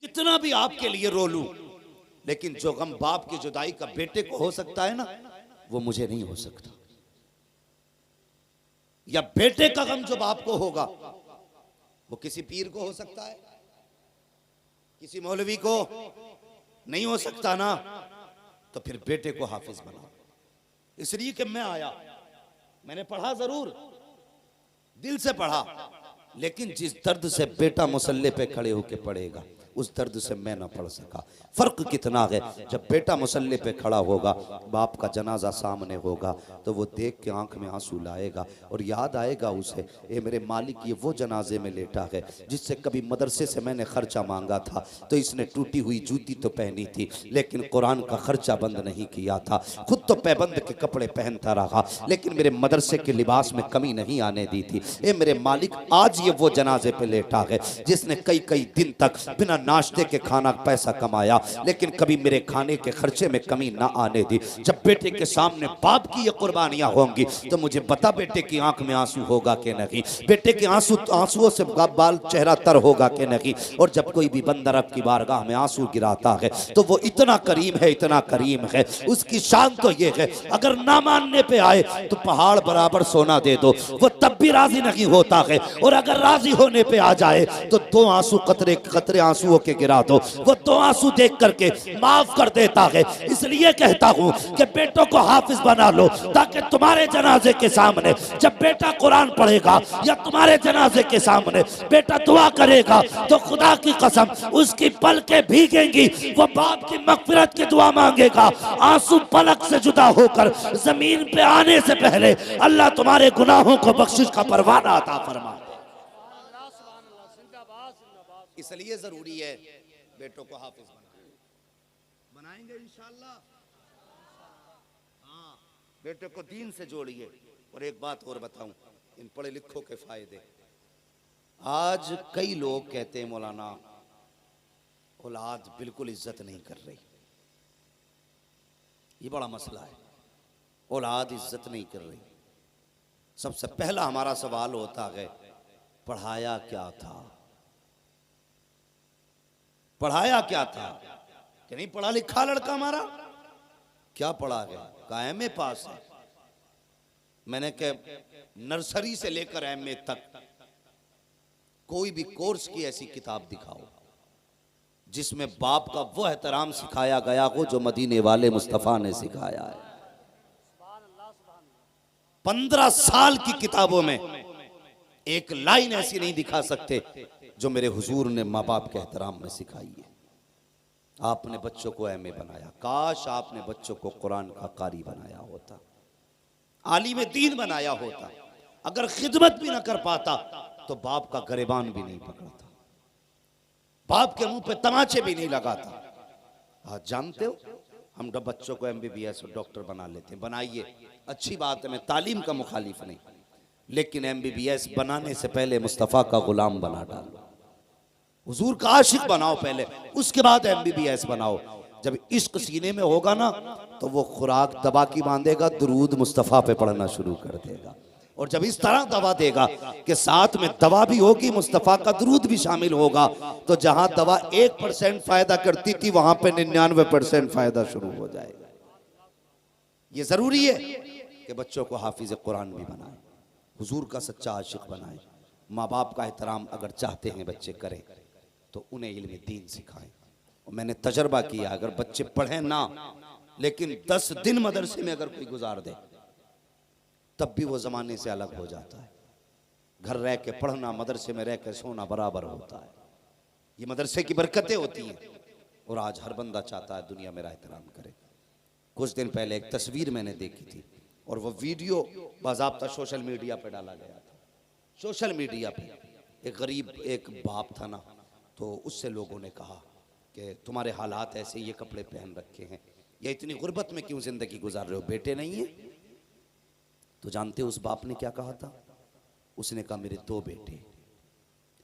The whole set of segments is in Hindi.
कितना भी आपके लिए रो लूं, लेकिन जो गम बाप की जुदाई का बेटे को हो सकता है ना, वो मुझे नहीं हो सकता। या बेटे का गम जो बाप को होगा वो किसी पीर को हो सकता है, किसी मौलवी को नहीं हो सकता ना। तो फिर बेटे को हाफिज बनाओ। इसलिए कि मैं आया, मैंने पढ़ा जरूर, दिल से पढ़ा, लेकिन जिस दर्द से बेटा मुसल्ले पे खड़े होके पढ़ेगा उस दर्द से मैं ना पढ़ सका। फर्क कितना है, जब बेटा मुसल्ले पे खड़ा होगा, बाप का जनाजा सामने होगा, तो वो देख के आंख में आंसू लाएगा और याद आएगा उसे, ए मेरे मालिक, ये वो जनाजे में लेटा है जिससे कभी मदरसे से मैंने खर्चा मांगा था, तो इसने टूटी हुई जूती तो पहनी थी लेकिन कुरान का खर्चा बंद नहीं किया था, खुद तो पैबंद के कपड़े पहनता रहा लेकिन मेरे मदरसे के लिबास में कमी नहीं आने दी थी। ए मेरे मालिक, आज ये वो जनाजे पे लेटा है जिसने कई कई दिन तक बिना नाश्ते के खाना पैसा कमाया लेकिन कभी मेरे खाने के खर्चे में कमी ना आने दी। जब बेटे के सामने बाप की ये कुर्बानियां होंगी तो मुझे बता, बेटे की आंख में आंसू होगा कि नहीं, बेटे के आंसुओं से बाल चेहरा तर होगा कि नहीं। और जब कोई भी बंदा रब की बारगाह में आंसू गिराता है तो वो इतना करीम है, इतना करीम है, उसकी शान तो ये है, अगर ना मानने पे आए तो पहाड़ बराबर सोना दे दो, वो तब भी राजी नहीं होता है, और अगर राजी होने पे आ जाए तो दो आंसू कतरे कतरे आंसुओं के गिरा दो, वो दो आंसू देख करके माफ कर देता है। इसलिए कहता हूं कि बेटों को हाफिज बना लो, ताकि तुम्हारे जनाजे के सामने जब बेटा कुरान पढ़ेगा या तुम्हारे जनाजे के सामने बेटा दुआ करेगा तो खुदा की कसम उसकी पलकें भीगेंगी, वो बाप की मगफिरत की दुआ मांगेगा, आंसू पलक से जुदा होकर जमीन पे आने से पहले अल्लाह तुम्हारे गुनाहों को बख्शिश का परवाना अता फरमा। इसलिए जरूरी है बेटों को हाफिज बनाएंगे इंशाअल्लाह। हाँ, बेटे को दीन से जोड़िए। और एक बात और बताऊं, इन पढ़े लिखों के फायदे। आज कई लोग कहते हैं मौलाना औलाद बिल्कुल इज्जत नहीं कर रही, ये बड़ा मसला है, औलाद इज्जत नहीं कर रही। सबसे पहला हमारा सवाल होता है, पढ़ाया क्या था, पढ़ाया क्या था, कि नहीं पढ़ा लिखा लड़का हमारा, क्या पढ़ा है, का एमए पास है। मैंने कहा नर्सरी से लेकर एमए तक कोई भी कोर्स की ऐसी किताब दिखाओ जिसमें बाप का वो एहतराम सिखाया गया हो जो मदीने वाले मुस्तफा ने सिखाया है। 15 साल की किताबों में एक लाइन ऐसी नहीं दिखा सकते जो मेरे हुजूर ने माँ बाप के एहतराम में सिखाई है। आपने बच्चों को एमए बनाया, काश आपने बच्चों को कुरान का कारी बनाया होता, आलिम दीन बनाया होता। अगर खिदमत भी ना कर पाता तो बाप का गरेबान भी नहीं पकड़ता, बाप के मुंह पे तमाचे भी नहीं लगाता। आज जानते हो हम बच्चों को एमबीबीएस और डॉक्टर बना लेते हैं, बनाइए, अच्छी बात है, मैं तालीम का मुखालिफ नहीं, लेकिन एमबीबीएस बनाने से पहले मुस्तफ़ा का गुलाम बना डालो, हुजूर का आशिक बनाओ पहले, उसके बाद एमबीबीएस बनाओ। जब इश्क सीने में होगा ना तो वो खुराक दबा की बांधेगा, दुरूद मुस्तफ़ा पे पढ़ना शुरू कर देगा। और जब इस तरह दवा देगा कि साथ में दवा भी होगी, मुस्तफ़ा का दुरूद भी शामिल होगा, तो जहां दवा 1% फायदा करती थी वहां पे 99% फायदा शुरू हो जाएगा। ये जरूरी है कि बच्चों को हाफिज कुरान भी बनाए, हुजूर का सच्चा आशिक बनाए। माँ बाप का एहतराम अगर चाहते हैं बच्चे करें तो उन्हें इल्म दीन सिखाएं। और मैंने तजर्बा किया, अगर बच्चे पढ़ें ना लेकिन 10 दिन मदरसे में अगर कोई गुजार दे तब भी वो जमाने से अलग हो जाता है। घर रह के पढ़ना, मदरसे में रह के सोना बराबर होता है। ये मदरसे की बरकतें होती हैं और आज हर बंदा चाहता है दुनिया मेरा एहतराम करे। कुछ दिन पहले एक तस्वीर मैंने देखी थी और वो वीडियो बाज़ाब्ता सोशल मीडिया पे डाला गया था। सोशल मीडिया पे एक गरीब एक बाप था ना, तो उससे लोगों ने कहा कि तुम्हारे हालात ऐसे, ये कपड़े पहन रखे हैं, या इतनी गुर्बत में क्यों जिंदगी गुजार रहे हो, बेटे नहीं है? तो जानते हो उस बाप ने क्या कहा था? उसने कहा मेरे 2 बेटे,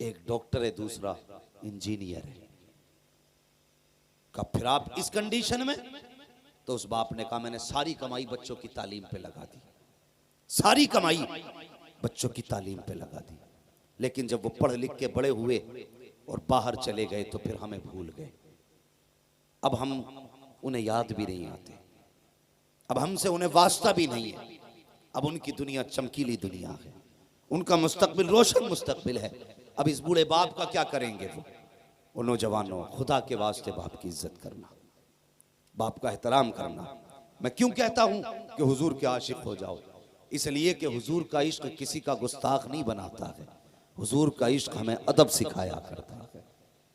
एक डॉक्टर है दूसरा इंजीनियर है। कहा फिर आप इस कंडीशन में? तो उस बाप ने कहा मैंने सारी कमाई बच्चों की तालीम पे लगा दी, सारी कमाई बच्चों की तालीम पे लगा दी। लेकिन जब वो पढ़ लिख के बड़े हुए और बाहर चले गए तो फिर हमें भूल गए। अब हम उन्हें याद भी नहीं आते, अब हमसे उन्हें वास्ता भी नहीं है। अब उनकी दुनिया चमकीली दुनिया है, उनका मुस्तकबिल रोशन मुस्तकबिल है। अब इस बूढ़े बाप का क्या करेंगे वो नौजवानों, खुदा के वास्ते बाप की इज्जत करना, बाप का एहतराम करना। मैं क्यों कहता हूं कि हुजूर के आशिक हो जाओ? इसलिए कि हुजूर का इश्क किसी का गुस्ताख नहीं बनाता है। हुजूर का इश्क हमें अदब सिखाया करता है,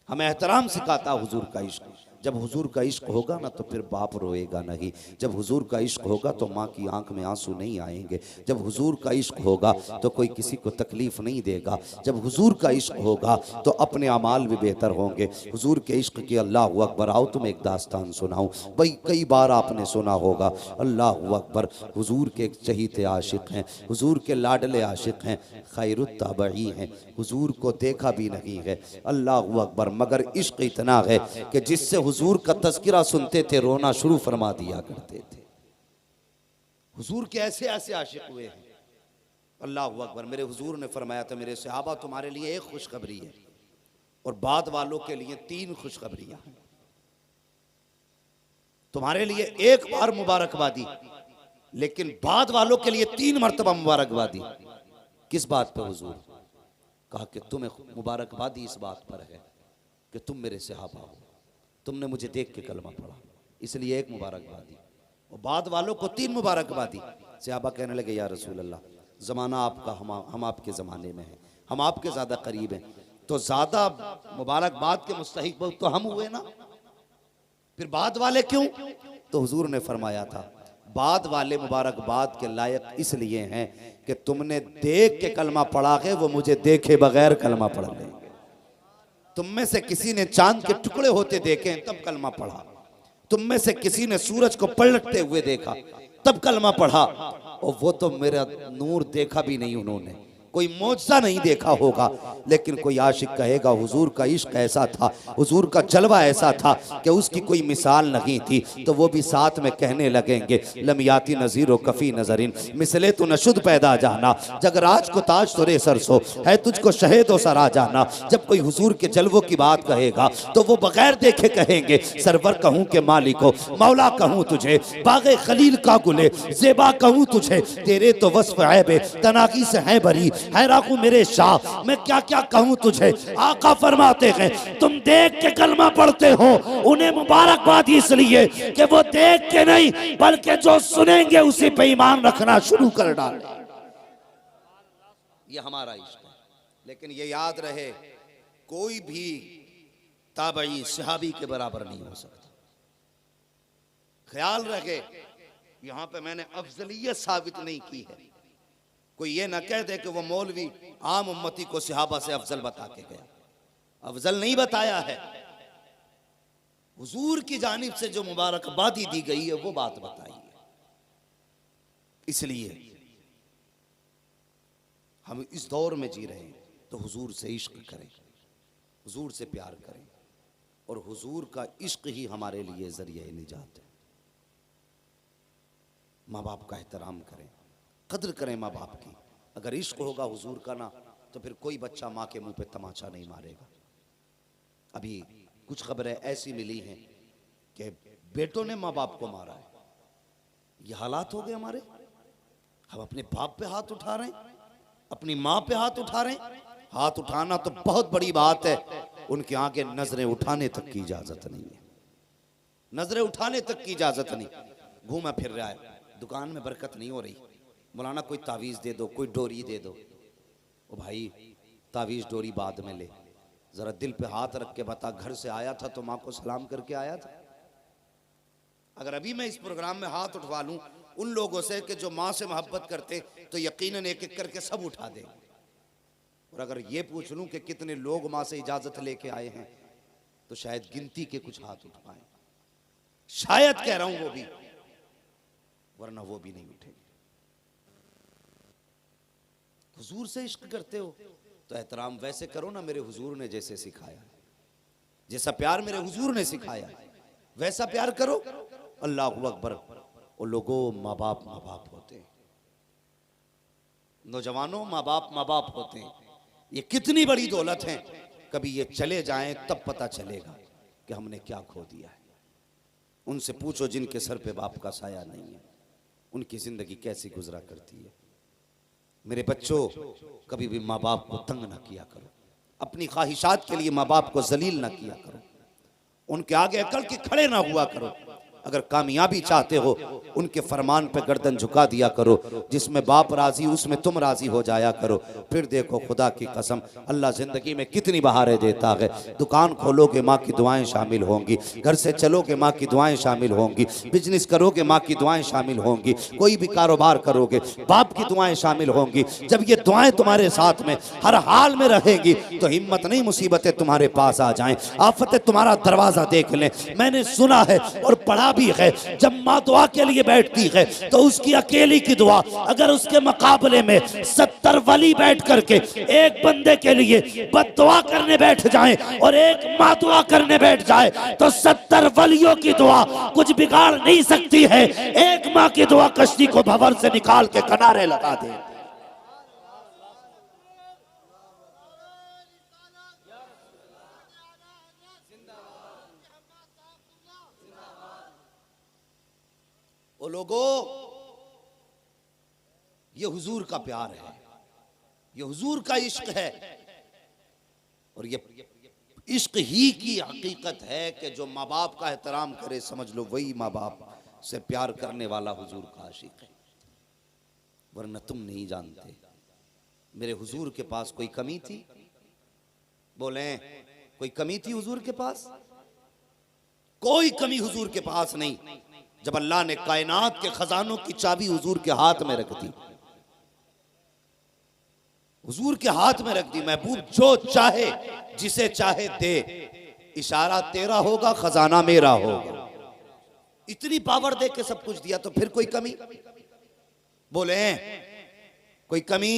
हमें एहतराम सिखाता हुजूर का इश्क। जब हुजूर का इश्क होगा ना तो फिर बाप रोएगा नहीं। जब हुजूर का इश्क होगा तो माँ की आंख में आंसू नहीं आएंगे। जब हुजूर का इश्क होगा तो कोई किसी को तकलीफ नहीं देगा। जब हुजूर का इश्क होगा तो अपने अमाल भी बेहतर होंगे। हुजूर के इश्क की अल्लाह अकबर। आओ तुम एक दास्तान सुनाऊं भाई, कई बार आपने सुना होगा। अल्लाह अकबर, हुजूर के एक चहीते आशिक हैं, हुजूर के लाडले आशिक हैं, खैरुत ताबई हैं, हुजूर को देखा भी नहीं है। अल्लाह अकबर, मगर इश्क इतना है कि जिससे हुजूर का तज़किरा सुनते थे रोना शुरू फरमा दिया करते थे। हुजूर के ऐसे ऐसे आशिक हुए हैं। अल्लाह अकबर। मेरे हुजूर ने फरमाया था, मेरे सहाबा तुम्हारे लिए एक खुशखबरी है और बाद वालों के लिए 3 खुशखबरियां। तुम्हारे लिए एक बार मुबारकबादी, लेकिन बाद वालों के लिए 3 मरतबा मुबारकबादी। किस बात पर हुजूर? कहा कि तुम्हें मुबारकबादी इस बात पर है कि तुम मेरे सहाबा हो, तुमने मुझे देख के कलमा पढ़ा, इसलिए एक मुबारकबादी। और बाद वालों को 3 मुबारकबादी। सहाबा कहने लगे, या रसूल अल्लाह, ज़माना आपका, हम आपके ज़माने में हैं, हम आपके ज़्यादा करीब हैं, तो ज़्यादा मुबारकबाद के मुस्तहिक तो हम हुए ना, फिर बाद वाले क्यों? तो हुजूर ने फरमाया था, बाद वाले मुबारकबाद के लायक इसलिए हैं कि तुमने देख के कलमा पढ़ा है, वो मुझे देखे बगैर कलमा पढ़ लेंगे। तुम में से किसी ने चांद के टुकड़े होते देखे तब कलमा पढ़ा, तुम में से किसी ने सूरज को पलटते हुए देखा तब कलमा पढ़ा, और वो तो मेरा नूर देखा भी नहीं उन्होंने, कोई मौजज़ा नहीं देखा होगा। लेकिन कोई आशिक कहेगा हुजूर का इश्क ऐसा था, हुजूर का जलवा ऐसा था कि उसकी कोई मिसाल नहीं थी, तो वो भी साथ में कहने लगेंगे, लमियाती नज़ीरो कफ़ी नज़रिन मिसले तो नशुद पैदा जाना, जग राज को ताज तोरे सरसो है तुझको शहेदो सरा जाना। जब कोई हुजूर के जलवों की बात कहेगा तो वो बगैर देखे कहेंगे, सरवर कहूँ के मालिको, मौला कहूँ तुझे, बागे खलील का गुले ज़ेबा कहूँ तुझे, तेरे तो वस्फ़ ऐबे तनाकी से है भरी है राखू मेरे शाह, मैं क्या क्या कहूँ तुझे। आका फरमाते हैं, तुम देख के कलमा पढ़ते हो, उन्हें मुबारकबाद इसलिए कि वो देख के नहीं बल्कि जो सुनेंगे उसी पे ईमान रखना शुरू कर डाले। ये हमारा इश्क है। लेकिन ये याद रहे, कोई भी ताबई सहाबी के बराबर नहीं हो सकता। ख्याल रखे, यहां पे मैंने अफजलियत साबित नहीं की है। कोई ये ना कह दे कि वो मौलवी आम उम्मती को सहाबा से अफजल बता के गया, अफजल नहीं बताया है। हुजूर की जानिब से जो मुबारकबादी दी गई है वो बात बताई है। इसलिए हम इस दौर में जी रहे हैं तो हुजूर से इश्क करें, हुजूर से प्यार करें, और हुजूर का इश्क ही हमारे लिए जरिए निजात है। माँ बाप का एहतराम करें, कद्र करें माँ बाप की। अगर इश्क होगा हुजूर का ना, तो फिर कोई बच्चा माँ के मुंह पे तमाचा नहीं मारेगा। अभी कुछ खबरें ऐसी मिली हैं कि बेटों ने माँ बाप को मारा है। ये हालात हो गए हमारे। हम अपने बाप पे हाथ उठा रहे हैं, अपनी माँ पे हाथ उठा रहे हैं। हाथ उठाना तो बहुत बड़ी बात है, उनके आगे नजरें उठाने तक की इजाजत नहीं है। नजरें उठाने तक की इजाजत नहीं। घूमा फिर रहा है, दुकान में बरकत नहीं हो रही, मौलाना कोई तावीज़ दे दो, कोई डोरी दे दो। ओ भाई, तावीज़ डोरी बाद में ले, ज़रा दिल पे हाथ रख के बता, घर से आया था तो माँ को सलाम करके आया था? अगर अभी मैं इस प्रोग्राम में हाथ उठवा लूँ उन लोगों से कि जो माँ से मोहब्बत करते, तो यकीनन एक एक करके सब उठा दें। और अगर ये पूछ लूँ कि कितने लोग माँ से इजाज़त लेके आए हैं, तो शायद गिनती के कुछ हाथ उठ पाए, शायद कह रहा हूँ वो भी, वरना वो भी नहीं उठेंगे। हुजूर से इश्क करते हो तो एहतराम वैसे करो ना मेरे हुजूर ने जैसे सिखाया, जैसा प्यार मेरे हुजूर ने सिखाया वैसा प्यार करो। अल्लाहु अकबर। और लोगों, माँ बाप होते हैं, नौजवानों, माँ बाप होते हैं। ये कितनी बड़ी दौलत है कभी ये चले जाएं तब पता चलेगा कि हमने क्या खो दिया है। उनसे पूछो जिनके सर पे बाप का साया नहीं है, उनकी जिंदगी कैसी गुजरा करती है। मेरे बच्चों, कभी भी माँ बाप को तंग ना किया करो, अपनी ख्वाहिशात के लिए माँ बाप को जलील ना किया करो, उनके आगे अकड़ के खड़े ना हुआ करो। अगर कामयाबी चाहते हो उनके फरमान पे गर्दन झुका दिया करो, जिसमें बाप राजी उसमें तुम राजी हो जाया करो। फिर देखो खुदा की कसम अल्लाह जिंदगी में कितनी बहारें देता है। दुकान खोलोगे माँ की दुआएं शामिल होंगी, घर से चलोगे माँ की दुआएं शामिल होंगी, बिजनेस करोगे माँ की दुआएं शामिल होंगी, कोई भी कारोबार करोगे बाप की दुआएं शामिल होंगी। जब ये दुआएं तुम्हारे साथ में हर हाल में रहेगी तो हिम्मत नहीं मुसीबतें तुम्हारे पास आ जाएं, आफतें तुम्हारा दरवाजा देख लें। मैंने सुना है और पढ़ा भी है, जब माँ दुआ के लिए बैठती है तो उसकी अकेली की दुआ अगर उसके मुकाबले में 70 वली बैठ करके एक बंदे के लिए बद्दुआ करने बैठ जाएं और एक माँ दुआ करने बैठ जाए तो 70 वलियों की दुआ कुछ बिगाड़ नहीं सकती है। एक माँ की दुआ कश्ती को भंवर से निकाल के किनारे लगा दे। ओ लोगों, ये हुजूर का प्यार है, ये हुजूर का इश्क है, और ये इश्क ही की हकीकत है कि जो माँ बाप का एहतराम करे समझ लो वही माँ बाप से प्यार करने वाला हुजूर का आशिक है। वरना तुम नहीं जानते मेरे हुजूर के पास कोई कमी थी? बोले कोई कमी थी हुजूर के पास? कोई कमी हुजूर के पास नहीं। जब अल्लाह ने कायनात के खजानों की चाबी हुजूर के हाथ में रख दी, हुजूर के हाथ में रख दी, महबूब जो चाहे जिसे चाहे दे, इशारा तेरा होगा खजाना मेरा होगा। इतनी पावर दे के सब कुछ दिया तो फिर कोई कमी? बोले कोई कमी?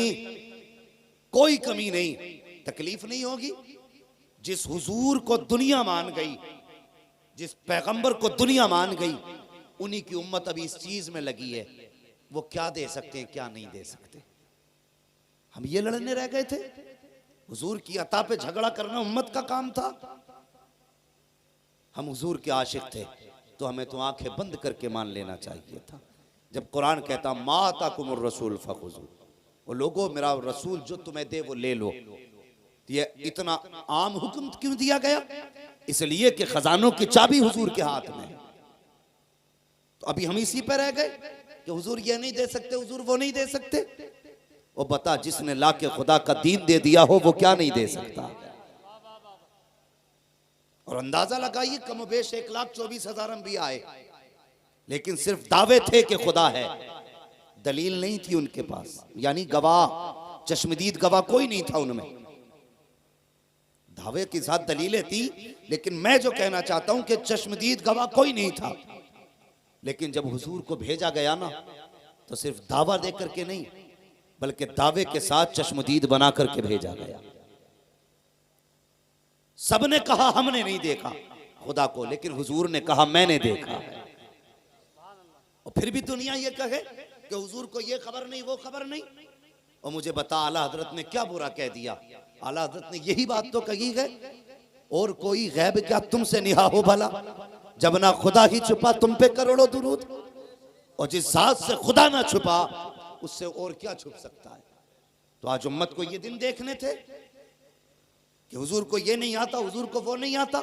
कोई कमी नहीं। तकलीफ नहीं होगी? जिस हुजूर को दुनिया मान गई, जिस पैगंबर को दुनिया मान गई, उन्हीं की उम्मत अभी इस चीज में लगी है, वो क्या दे सकते हैं क्या नहीं दे सकते। हम ये लड़ने रह गए थे? हुजूर की अता पे झगड़ा करना उम्मत का काम था। हम हुजूर के आशिक थे तो हमें तो आंखें बंद करके मान लेना चाहिए था। जब कुरान कहता माता कुमुर रसूल फखुजू, वो लोगों मेरा रसूल जो तुम्हें दे वो ले लो, ये इतना आम हुक्म क्यों दिया गया? इसलिए कि खजानों की चाबी हुजूर के हाथ में। तो अभी हम इसी पे रह गए कि हुजूर ये नहीं दे सकते, हुजूर वो नहीं दे सकते। वो बता जिसने लाके खुदा का दीन दे दिया हो वो क्या नहीं दे सकता? और अंदाजा लगाइए कमोबेश 1,24,000 अंबिया आए, लेकिन सिर्फ दावे थे कि खुदा है, दलील नहीं थी उनके पास। यानी गवाह, चश्मदीद गवाह कोई नहीं था उनमें। दावे के साथ दलीलें थी, लेकिन मैं जो कहना चाहता हूं कि चश्मदीद गवाह कोई नहीं था। लेकिन जब हुजूर को भेजा गया ना, तो सिर्फ दावा दे करके नहीं, बल्कि दावे के साथ चश्मदीद बना करके भेजा गया। सबने कहा हमने नहीं देखा खुदा को, लेकिन हुजूर ने कहा मैंने देखा। और फिर भी दुनिया ये कहे कि हुजूर को ये खबर नहीं वो खबर नहीं। और मुझे बता आला हजरत ने क्या बुरा कह दिया? आला हजरत ने यही बात तो कही है, और कोई गैब क्या तुमसे निहा हो भला, जब ना खुदा ही छुपा तुम पे करोड़ों दुरूद। और जिस जात से खुदा ना छुपा उससे और क्या छुप सकता है? तो आज उम्मत को ये दिन देखने थे कि हुजूर को ये नहीं आता, हुजूर को वो नहीं आता।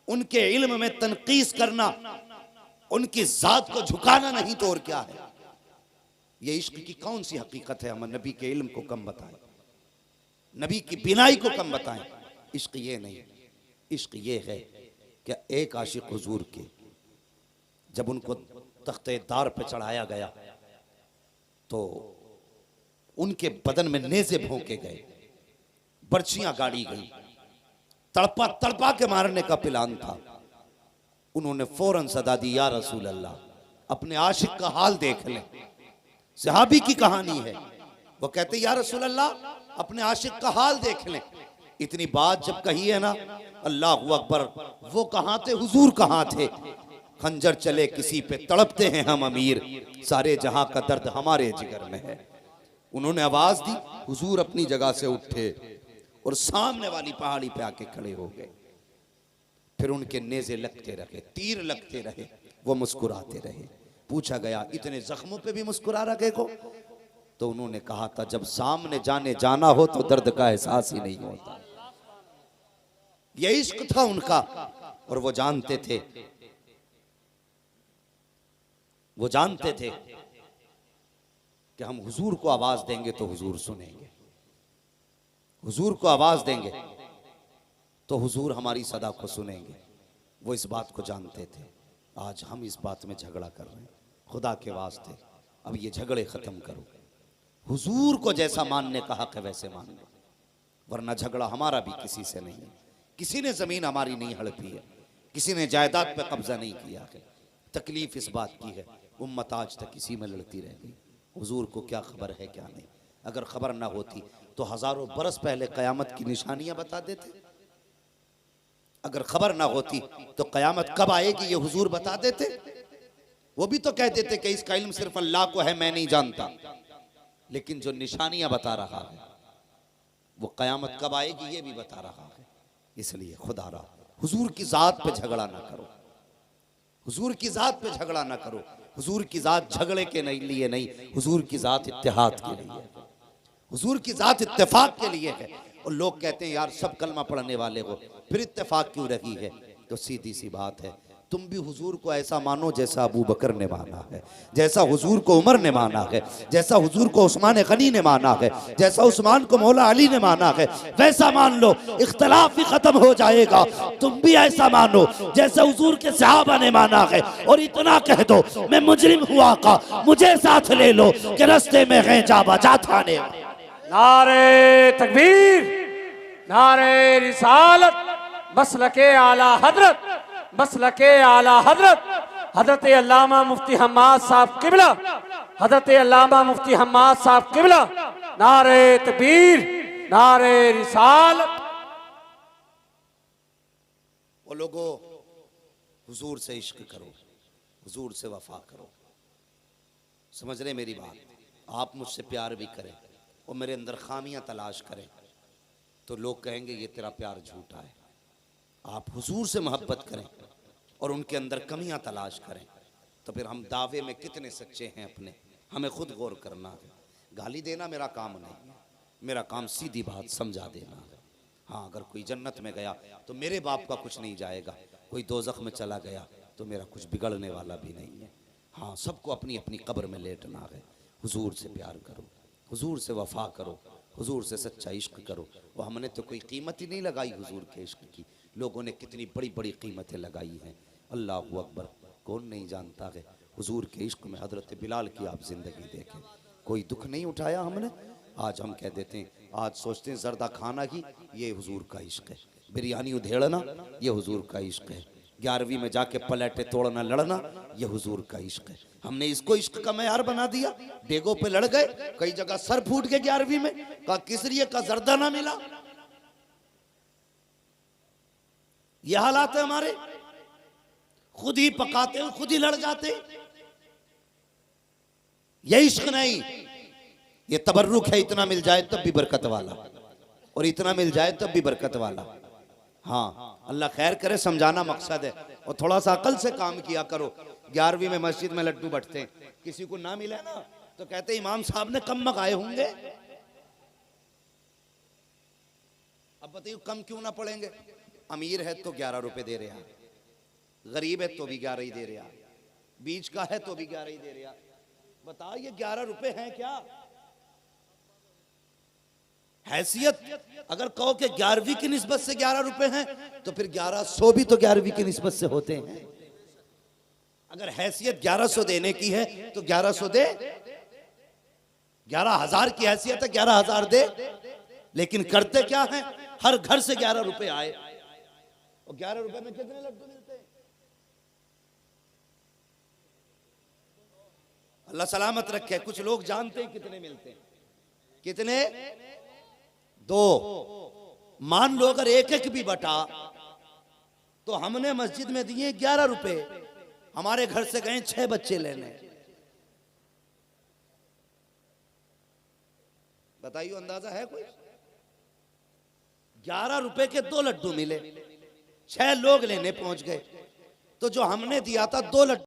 उनके इल्म में तनकीस करना, उनकी जात को झुकाना नहीं तो और क्या है? ये इश्क की कौन सी हकीकत है? हम नबी के इल्म को कम बताएं, नबी की बिनाई को कम बताएं। इश्क ये नहीं, इश्क ये है कि एक आशिक हुजूर के जब उनको तख्ते दार पे चढ़ाया गया तो उनके बदन में नेज़े भोंके गए, बर्छियां गाड़ी गई, तड़पा तड़पा के मारने का प्लान था। उन्होंने फौरन सदा दी, या रसूल अल्लाह अपने आशिक का हाल देख लें। सहाबी की कहानी है, वो कहते या रसूल अल्लाह अपने आशिक का हाल देख लें। इतनी बात जब कही है ना, अल्लाहू अकबर, वो कहाँ थे हुजूर कहाँ थे? खंजर चले किसी पे तड़पते हैं हम अमीर, सारे जहां का दर्द हमारे जिगर में है। उन्होंने आवाज दी, हुजूर अपनी जगह से उठे और सामने वाली पहाड़ी पे आके खड़े हो गए। फिर उनके नेज़े लगते रहे, तीर लगते रहे, वो मुस्कुराते रहे। पूछा गया इतने जख्मों पे भी मुस्कुरा रखे को? तो उन्होंने कहा था जब सामने जाना हो तो दर्द का एहसास ही नहीं होता। ये इश्क था उनका और वो जानते थे कि हम हुजूर को आवाज देंगे तो हुजूर सुनेंगे, हुजूर को आवाज देंगे तो हुजूर हमारी सदा को सुनेंगे। वो इस बात को जानते थे। आज हम इस बात में झगड़ा कर रहे हैं। खुदा के वास्ते अब ये झगड़े खत्म करो। हुजूर को जैसा मानने का हक है वैसे मान लो, वरना झगड़ा हमारा भी किसी से नहीं है। किसी ने जमीन हमारी नहीं हड़पी है, किसी ने जायदाद पे कब्जा नहीं किया है। तकलीफ इस बात की है उम्मत आज तक इसी में लड़ती रह गई। हुजूर को क्या खबर है क्या नहीं। अगर खबर ना होती तो हजारों बरस पहले कयामत की निशानियां बता देते। अगर खबर ना होती तो कयामत कब आएगी ये हुजूर बता देते। वो भी तो कह देते कि इसका इल्म सिर्फ अल्लाह को है, मैं नहीं जानता। लेकिन जो निशानियां बता रहा है वो कयामत कब आएगी ये भी बता रहा है। इसलिए खुदा रहा हुजूर की जात पे झगड़ा ना करो, हुजूर की जात पे झगड़ा ना करो। हुजूर की जात झगड़े के लिए नहीं, हुजूर की जात इत्तेहाद के लिए है, हुजूर की जात इत्तेफाक के लिए है। और लोग कहते हैं यार सब कलमा पढ़ने वाले हो, फिर इत्तेफाक क्यों रही है? तो सीधी सी बात है, तुम भी हुजूर को ऐसा मानो जैसा अबू बकर ने माना है, जैसा हुजूर को उमर ने माना है, जैसा हुजूर को उस्मान गनी ने माना है, जैसा उस्मान को मौला अली ने माना है, वैसा मान लो। इख्तलाफ भी खत्म हो जाएगा। तुम भी ऐसा मानो जैसा हुजूर के सहाबा ने माना है। और इतना कह दो मैं मुजरिम हुआ का, मुझे साथ ले लो कि रस्ते में है जा बजा थाने। नारे तकबीर, नारे रिसालत, मसलके आला हजरत, मसलके आला हजरत हजरत अल्लामा मुफ्ती हम्माद साहब किबला, हजरत अल्लामा मुफ्ती हम्माद साहब किबला। नारे तकबीर, नारे रिसालत। वो लोगों हुजूर से इश्क करो, हुजूर से वफा करो। समझ रहे मेरी बात? आप मुझसे प्यार भी करें और मेरे अंदर खामियां तलाश करें तो लोग कहेंगे ये तेरा प्यार झूठा है। आप हुजूर से मोहब्बत करें और उनके अंदर कमियां तलाश करें तो फिर हम दावे में कितने सच्चे हैं अपने, हमें खुद गौर करना है। गाली देना मेरा काम नहीं है, मेरा काम सीधी बात समझा देना है। हाँ, अगर कोई जन्नत में गया तो मेरे बाप का कुछ नहीं जाएगा, कोई दोज़ख में चला गया तो मेरा कुछ बिगड़ने वाला भी नहीं है। हाँ, सबको अपनी अपनी कब्र में लेटना है। हुजूर से प्यार करो, हुजूर से वफा करो, हुजूर से सच्चा इश्क करो। वो हमने तो कोई कीमत ही नहीं लगाई हुजूर के इश्क की, लोगों ने कितनी बड़ी बड़ी कीमतें लगाई हैं। अल्लाह अकबर, कौन नहीं जानता है हुजूर के इश्क में हजरत बिलाल की आप ज़िंदगी देखें, कोई दुख नहीं उठाया हमने। आज हम कह देते हैं, आज सोचते हैं जर्दा खाना ही ये हुजूर का इश्क है, बिरयानी उधेड़ना ये हुजूर का इश्क है, 11वीं में जाके पलेटे तोड़ना लड़ना ये हुजूर का इश्क है। हमने इसको इश्क का मैयार बना दिया। डेगों पे लड़ गए, कई जगह सर फूट गए 11वीं में, का किसरिए का जर्दा ना मिला। ये हालात है हमारे, खुद ही पकाते हैं, खुद ही लड़ जाते। ये इश्क नहीं, ये तबर्रुक है। इतना मिल जाए तब भी बरकत वाला, और इतना मिल जाए तब भी बरकत वाला। हाँ, अल्लाह खैर करे, समझाना मकसद है। और थोड़ा सा अकल से काम किया करो। 11वीं में मस्जिद में लड्डू बंटते हैं, किसी को ना मिले ना तो कहते इमाम साहब ने कम मंगाए होंगे। अब बताइए कम क्यों ना पड़ेंगे? अमीर है तो 11 रुपए दे रहे हैं, गरीब है तो भी 11 ही दे रहे हैं, बीच का है तो भी 11 ही दे रहे हैं। बताओ ये 11 रुपए हैं क्या? हैसियत अगर कहो कि 11वीं की निस्बत से 11 रुपए हैं तो फिर 1100 भी तो 11वीं की निस्बत से होते हैं। अगर हैसियत 1100 देने की है तो 1100 दे, 11,000 की हैसियत है 11,000 दे। लेकिन करते क्या है, हर घर से 11 रुपए आए, और 11 रुपए में कितने लड्डू मिलते हैं? अल्लाह सलामत रखे। कुछ लोग जानते हैं कितने मिलते हैं, कितने? 2। मान लो अगर एक एक भी बटा तो हमने मस्जिद में दिए 11 रुपए, हमारे घर से गए 6 बच्चे लेने। बताइए अंदाजा है कोई? 11 रुपए के 2 लड्डू मिले, 6 लोग लेने पहुंच गए, तो जो हमने दिया था 2 लड्डू